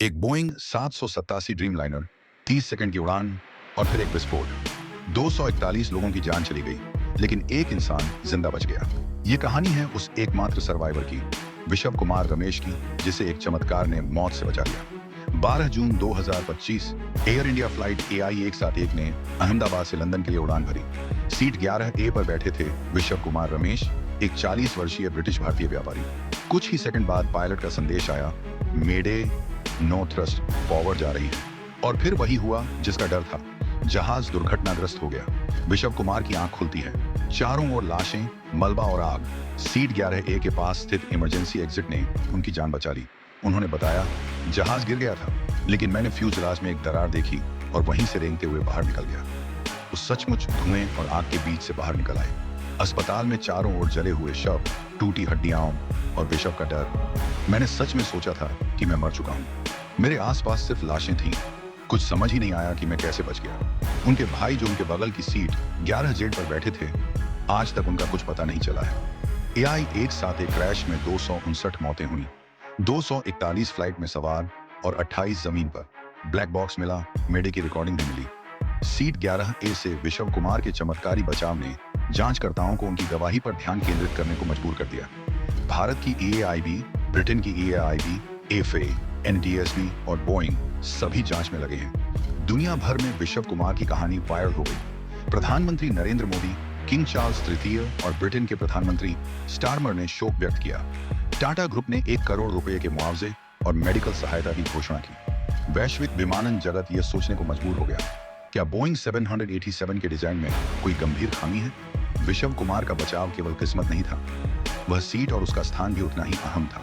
एक Boeing 787 Dreamliner, 30 second की उड़ान और फिर एक विस्फोट। 241 लोगों की जान चली गई, लेकिन एक इंसान जिंदा बच गया। ये कहानी है उस एकमात्र सर्वाइवर की, विशव कुमार रमेश की, जिसे एक चमत्कार ने मौत से बचा लिया। 12 जून 2025 एयर इंडिया फ्लाइट AI 171 ने अहमदाबाद से लंदन के लिए उड़ान भरी। सीट 11A पर बैठे थे विशव कुमार रमेश, एक 40 वर्षीय ब्रिटिश भारतीय व्यापारी। कुछ ही सेकंड बाद पायलट का संदेश आया, मेडे, नो थ्रस्ट फॉरवर्ड जा रही है। और फिर वही हुआ जिसका डर था, जहाज दुर्घटनाग्रस्त हो गया। विशव कुमार की आंख खुलती है, चारों ओर लाशें, मलबा और आग। सीट 11A के पास स्थित इमरजेंसी एग्जिट ने उनकी जान बचा ली। उन्होंने बताया, जहाज गिर गया था, लेकिन मैंने फ्यूजलाज में एक दरार देखी और वहीं से रेंगते हुए बाहर निकल गया। वो सचमुच धुएं और आग के बीच से बाहर निकल आए। अस्पताल में चारों ओर जले हुए शव, टूटी हड्डियां और विशव का डर। मैंने सच में सोचा था कि मैं मर चुका हूं। मेरे आसपास सिर्फ लाशें थीं। कुछ समझ ही नहीं आया कि मैं कैसे बच गया। उनके भाई जो उनके बगल की सीट 11Z पर बैठे थे, आज तक उनका कुछ पता नहीं चला है। AI 171 क्रैश में 259 मौतें हुई, 241 फ्लाइट में सवार और 28 जमीन पर। ब्लैक बॉक्स मिला, मेडे की रिकॉर्डिंग भी मिली। सीट 11A से विशव कुमार के चमत्कारी बचाव ने जांचकर्ताओं को उनकी गवाही पर ध्यान केंद्रित करने को मजबूर कर दिया। भारत की EAIB, ब्रिटेन की EAIB, FA, NTSB और बोइंग सभी जांच में लगे हैं। दुनिया भर में विशव कुमार की कहानी वायरल हो गई। प्रधानमंत्री नरेंद्र मोदी, किंग चार्ल्स तृतीय और ब्रिटेन के प्रधानमंत्री स्टारमर ने शोक व्यक्त किया। टाटा ग्रुप ने 1 करोड़ रुपए के मुआवजे और मेडिकल सहायता की घोषणा की। वैश्विक विमानन जगत यह सोचने को मजबूर हो गया, क्या बोइंग 787 के डिजाइन में कोई गंभीर खामी है? विशव कुमार का बचाव केवल किस्मत नहीं था, वह सीट और उसका स्थान भी उतना ही अहम था।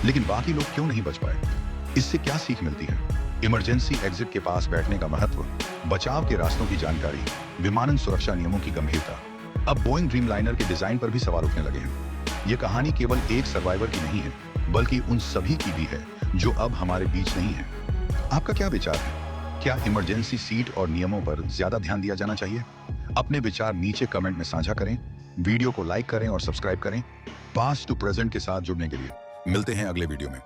लेकिन बाकी लोग क्यों नहीं बच पाए? इससे क्या सीख मिलती है? इमरजेंसी एग्जिट के पास बैठने का महत्व, बचाव के रास्तों की जानकारी, विमानन सुरक्षा नियमों की गंभीरता। अब बोइंग ड्रीमलाइनर के डिजाइन पर भी सवाल उठने लगे हैं। यह कहानी केवल एक सर्वाइवर की नहीं है, बल्कि उन सभी की भी है जो अब हमारे बीच नहीं है। आपका क्या विचार है? क्या इमरजेंसी सीट और नियमों पर ज्यादा ध्यान दिया जाना चाहिए? अपने विचार नीचे कमेंट में साझा करें, वीडियो को लाइक करें और सब्सक्राइब करें। पास्ट टू प्रेजेंट के साथ जुड़ने के लिए मिलते हैं अगले वीडियो में।